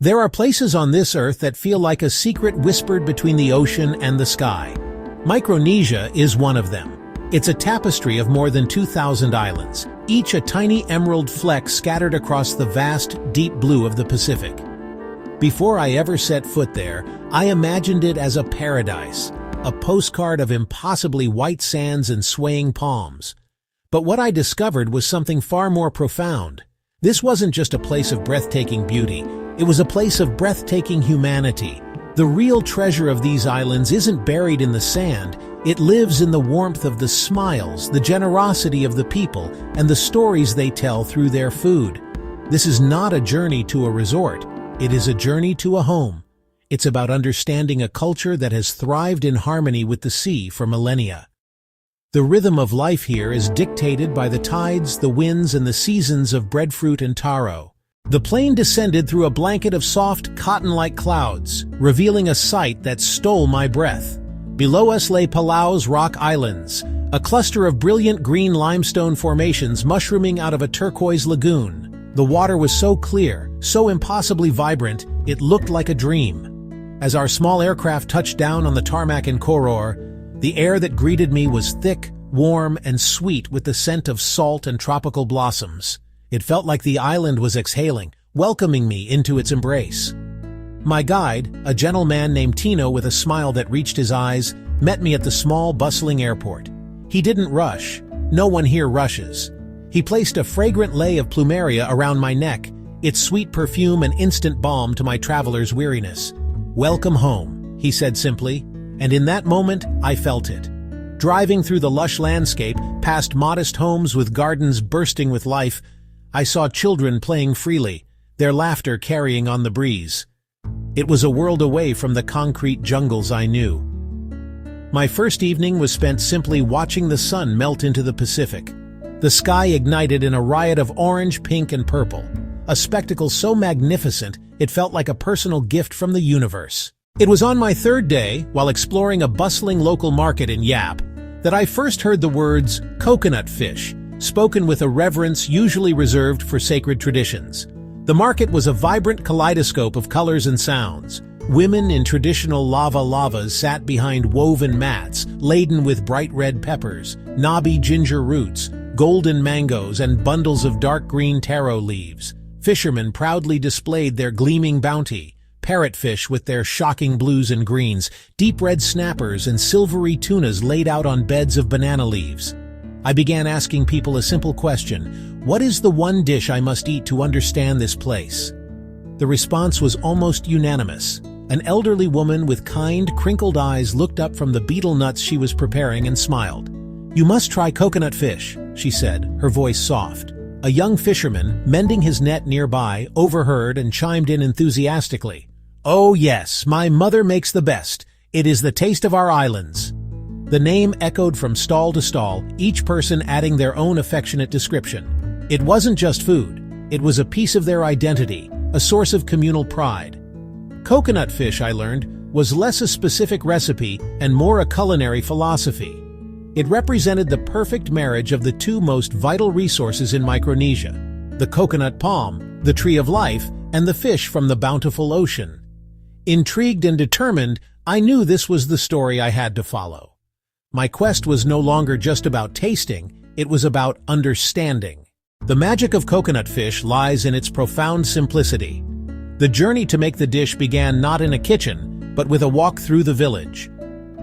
There are places on this earth that feel like a secret whispered between the ocean and the sky. Micronesia is one of them. It's a tapestry of more than 2,000 islands, each a tiny emerald fleck scattered across the vast, deep blue of the Pacific. Before I ever set foot there, I imagined it as a paradise, a postcard of impossibly white sands and swaying palms. But what I discovered was something far more profound. This wasn't just a place of breathtaking beauty. It was a place of breathtaking humanity. The real treasure of these islands isn't buried in the sand. It lives in the warmth of the smiles, the generosity of the people, and the stories they tell through their food. This is not a journey to a resort. It is a journey to a home. It's about understanding a culture that has thrived in harmony with the sea for millennia. The rhythm of life here is dictated by the tides, the winds, and the seasons of breadfruit and taro. The plane descended through a blanket of soft, cotton-like clouds, revealing a sight that stole my breath. Below us lay Palau's Rock Islands, a cluster of brilliant green limestone formations mushrooming out of a turquoise lagoon. The water was so clear, so impossibly vibrant, it looked like a dream. As our small aircraft touched down on the tarmac in Koror, the air that greeted me was thick, warm, and sweet with the scent of salt and tropical blossoms. It felt like the island was exhaling, welcoming me into its embrace. My guide, a gentleman named Tino with a smile that reached his eyes, met me at the small, bustling airport. He didn't rush. No one here rushes. He placed a fragrant lei of plumeria around my neck, its sweet perfume an instant balm to my traveler's weariness. "Welcome home," he said simply, and in that moment, I felt it. Driving through the lush landscape, past modest homes with gardens bursting with life, I saw children playing freely, their laughter carrying on the breeze. It was a world away from the concrete jungles I knew. My first evening was spent simply watching the sun melt into the Pacific. The sky ignited in a riot of orange, pink, and purple, a spectacle so magnificent it felt like a personal gift from the universe. It was on my third day, while exploring a bustling local market in Yap, that I first heard the words coconut fish, spoken with a reverence usually reserved for sacred traditions. The market was a vibrant kaleidoscope of colors and sounds. Women in traditional lavas sat behind woven mats, laden with bright red peppers, knobby ginger roots, golden mangoes, and bundles of dark green taro leaves. Fishermen proudly displayed their gleaming bounty, parrotfish with their shocking blues and greens, deep red snappers, and silvery tunas laid out on beds of banana leaves. I began asking people a simple question: what is the one dish I must eat to understand this place? The response was almost unanimous. An elderly woman with kind, crinkled eyes looked up from the betel nuts she was preparing and smiled. "You must try coconut fish," she said, her voice soft. A young fisherman, mending his net nearby, overheard and chimed in enthusiastically. "Oh yes, my mother makes the best. It is the taste of our islands." The name echoed from stall to stall, each person adding their own affectionate description. It wasn't just food. It was a piece of their identity, a source of communal pride. Coconut fish, I learned, was less a specific recipe and more a culinary philosophy. It represented the perfect marriage of the two most vital resources in Micronesia: the coconut palm, the tree of life, and the fish from the bountiful ocean. Intrigued and determined, I knew this was the story I had to follow. My quest was no longer just about tasting, it was about understanding. The magic of coconut fish lies in its profound simplicity. The journey to make the dish began not in a kitchen, but with a walk through the village.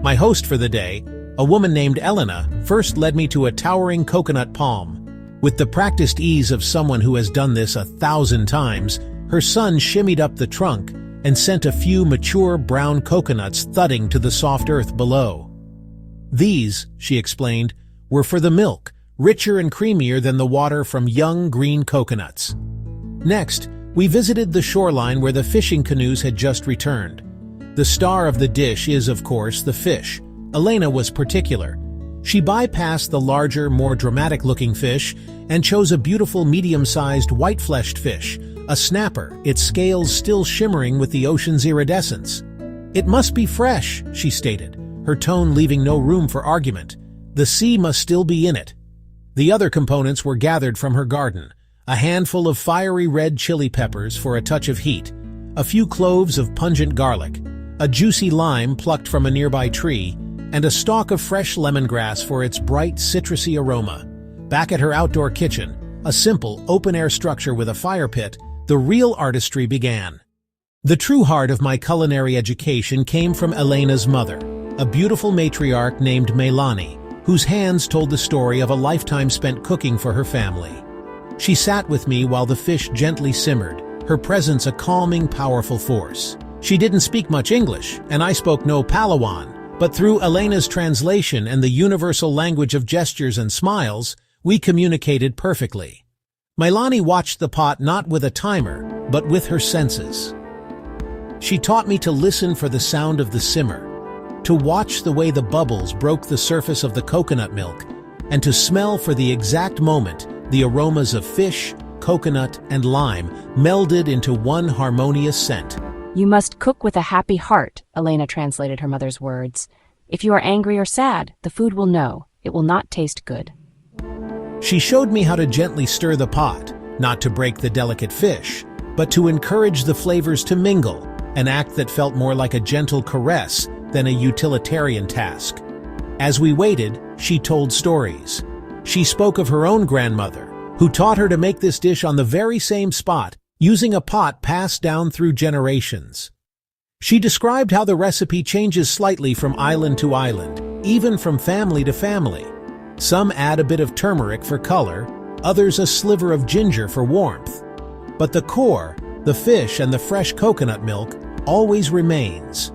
My host for the day, a woman named Elena, first led me to a towering coconut palm. With the practiced ease of someone who has done this 1,000 times, her son shimmied up the trunk and sent a few mature brown coconuts thudding to the soft earth below. These, she explained, were for the milk, richer and creamier than the water from young green coconuts. Next, we visited the shoreline where the fishing canoes had just returned. The star of the dish is, of course, the fish. Elena was particular. She bypassed the larger, more dramatic-looking fish and chose a beautiful medium-sized white-fleshed fish, a snapper, its scales still shimmering with the ocean's iridescence. "It must be fresh," she stated, her tone leaving no room for argument. "The sea must still be in it." The other components were gathered from her garden: a handful of fiery red chili peppers for a touch of heat, a few cloves of pungent garlic, a juicy lime plucked from a nearby tree, and a stalk of fresh lemongrass for its bright, citrusy aroma. Back at her outdoor kitchen, a simple, open-air structure with a fire pit, the real artistry began. The true heart of my culinary education came from Elena's mother, a beautiful matriarch named Melanie, whose hands told the story of a lifetime spent cooking for her family. She sat with me while the fish gently simmered, her presence a calming, powerful force. She didn't speak much English, and I spoke no Palawan, but through Elena's translation and the universal language of gestures and smiles, we communicated perfectly. Melanie watched the pot not with a timer, but with her senses. She taught me to listen for the sound of the simmer, to watch the way the bubbles broke the surface of the coconut milk, and to smell for the exact moment the aromas of fish, coconut, and lime melded into one harmonious scent. You must cook with a happy heart, Elena translated her mother's words. If you are angry or sad, the food will know. It will not taste good. She showed me how to gently stir the pot, not to break the delicate fish, but to encourage the flavors to mingle, an act that felt more like a gentle caress than a utilitarian task. As we waited, she told stories. She spoke of her own grandmother, who taught her to make this dish on the very same spot, using a pot passed down through generations. She described how the recipe changes slightly from island to island, even from family to family. Some add a bit of turmeric for color, others a sliver of ginger for warmth. But the core, the fish and the fresh coconut milk, always remains.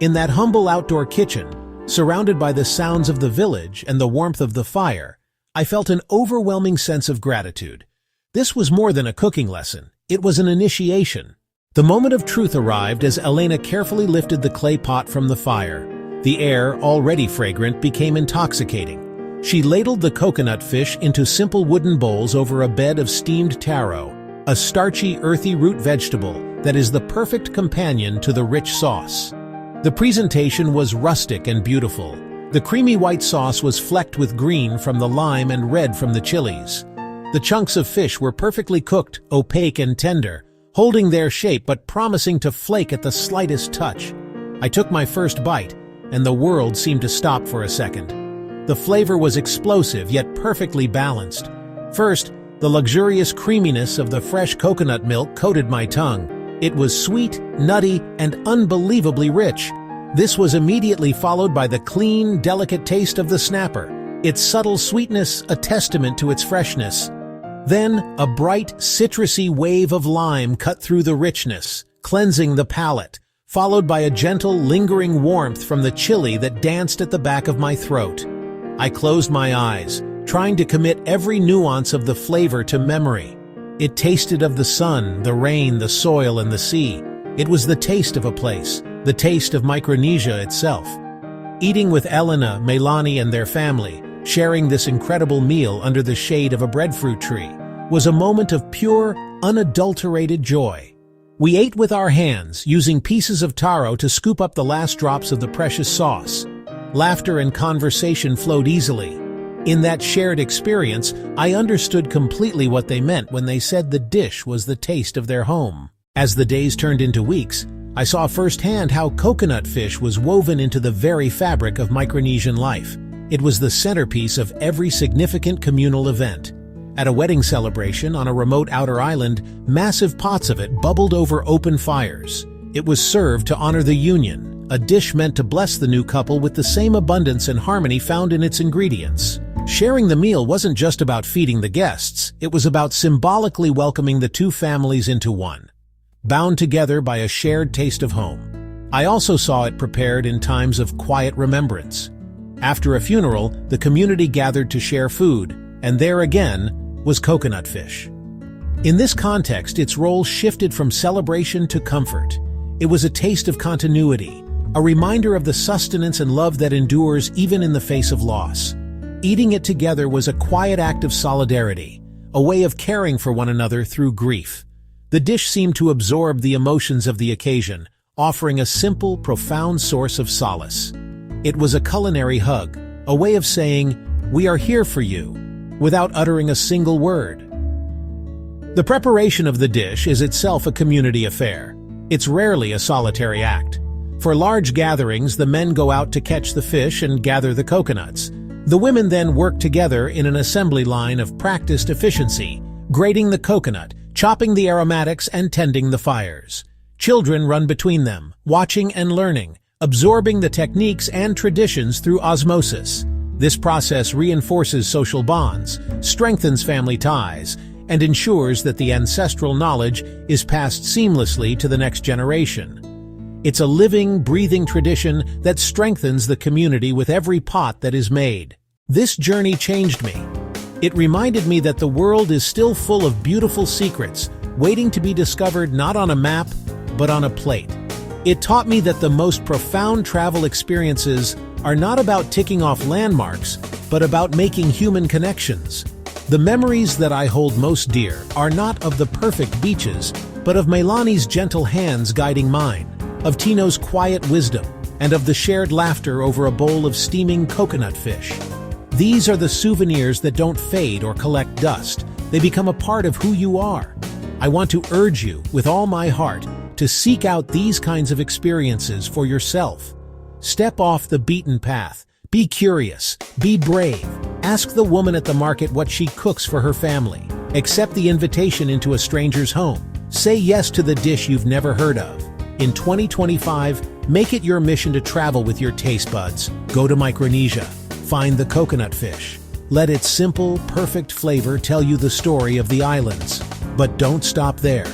In that humble outdoor kitchen, surrounded by the sounds of the village and the warmth of the fire, I felt an overwhelming sense of gratitude. This was more than a cooking lesson. It was an initiation. The moment of truth arrived as Elena carefully lifted the clay pot from the fire. The air, already fragrant, became intoxicating. She ladled the coconut fish into simple wooden bowls over a bed of steamed taro, a starchy, earthy root vegetable that is the perfect companion to the rich sauce. The presentation was rustic and beautiful. The creamy white sauce was flecked with green from the lime and red from the chilies. The chunks of fish were perfectly cooked, opaque and tender, holding their shape but promising to flake at the slightest touch. I took my first bite, and the world seemed to stop for a second. The flavor was explosive yet perfectly balanced. First, the luxurious creaminess of the fresh coconut milk coated my tongue. It was sweet, nutty, and unbelievably rich. This was immediately followed by the clean, delicate taste of the snapper, its subtle sweetness a testament to its freshness. Then, a bright, citrusy wave of lime cut through the richness, cleansing the palate, followed by a gentle, lingering warmth from the chili that danced at the back of my throat. I closed my eyes, trying to commit every nuance of the flavor to memory. It tasted of the sun, the rain, the soil, and the sea. It was the taste of a place, the taste of Micronesia itself. Eating with Elena, Melanie, and their family, sharing this incredible meal under the shade of a breadfruit tree, was a moment of pure, unadulterated joy. We ate with our hands, using pieces of taro to scoop up the last drops of the precious sauce. Laughter and conversation flowed easily. In that shared experience, I understood completely what they meant when they said the dish was the taste of their home. As the days turned into weeks, I saw firsthand how coconut fish was woven into the very fabric of Micronesian life. It was the centerpiece of every significant communal event. At a wedding celebration on a remote outer island, massive pots of it bubbled over open fires. It was served to honor the union, a dish meant to bless the new couple with the same abundance and harmony found in its ingredients. Sharing the meal wasn't just about feeding the guests, it was about symbolically welcoming the two families into one, bound together by a shared taste of home. I also saw it prepared in times of quiet remembrance. After a funeral, the community gathered to share food, and there again was coconut fish. In this context, its role shifted from celebration to comfort. It was a taste of continuity, a reminder of the sustenance and love that endures even in the face of loss. Eating it together was a quiet act of solidarity, a way of caring for one another through grief. The dish seemed to absorb the emotions of the occasion, offering a simple, profound source of solace. It was a culinary hug, a way of saying, "We are here for you," without uttering a single word. The preparation of the dish is itself a community affair. It's rarely a solitary act. For large gatherings, the men go out to catch the fish and gather the coconuts. The women then work together in an assembly line of practiced efficiency, grating the coconut, chopping the aromatics, and tending the fires. Children run between them, watching and learning, absorbing the techniques and traditions through osmosis. This process reinforces social bonds, strengthens family ties, and ensures that the ancestral knowledge is passed seamlessly to the next generation. It's a living, breathing tradition that strengthens the community with every pot that is made. This journey changed me. It reminded me that the world is still full of beautiful secrets, waiting to be discovered not on a map, but on a plate. It taught me that the most profound travel experiences are not about ticking off landmarks, but about making human connections. The memories that I hold most dear are not of the perfect beaches, but of Melani's gentle hands guiding mine, of Tino's quiet wisdom, and of the shared laughter over a bowl of steaming coconut fish. These are the souvenirs that don't fade or collect dust. They become a part of who you are. I want to urge you, with all my heart, to seek out these kinds of experiences for yourself. Step off the beaten path. Be curious. Be brave. Ask the woman at the market what she cooks for her family. Accept the invitation into a stranger's home. Say yes to the dish you've never heard of. In 2025, make it your mission to travel with your taste buds. Go to Micronesia. Find the coconut fish. Let its simple, perfect flavor tell you the story of the islands. But don't stop there.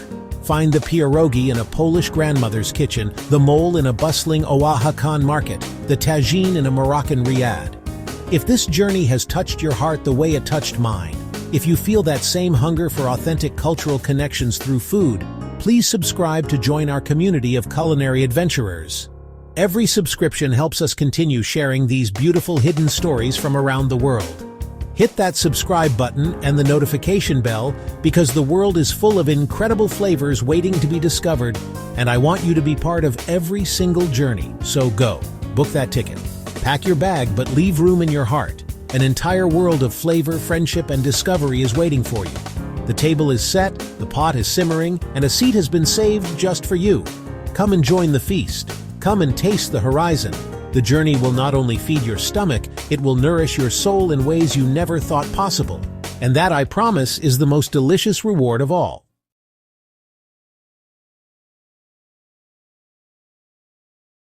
Find the pierogi in a Polish grandmother's kitchen, the mole in a bustling Oaxacan market, the tagine in a Moroccan riad. If this journey has touched your heart the way it touched mine, if you feel that same hunger for authentic cultural connections through food, please subscribe to join our community of culinary adventurers. Every subscription helps us continue sharing these beautiful hidden stories from around the world. Hit that subscribe button and the notification bell because the world is full of incredible flavors waiting to be discovered, and I want you to be part of every single journey. So go, book that ticket. Pack your bag, but leave room in your heart. An entire world of flavor, friendship, and discovery is waiting for you. The table is set, the pot is simmering, and a seat has been saved just for you. Come and join the feast. Come and taste the horizon. The journey will not only feed your stomach, it will nourish your soul in ways you never thought possible. And that, I promise, is the most delicious reward of all.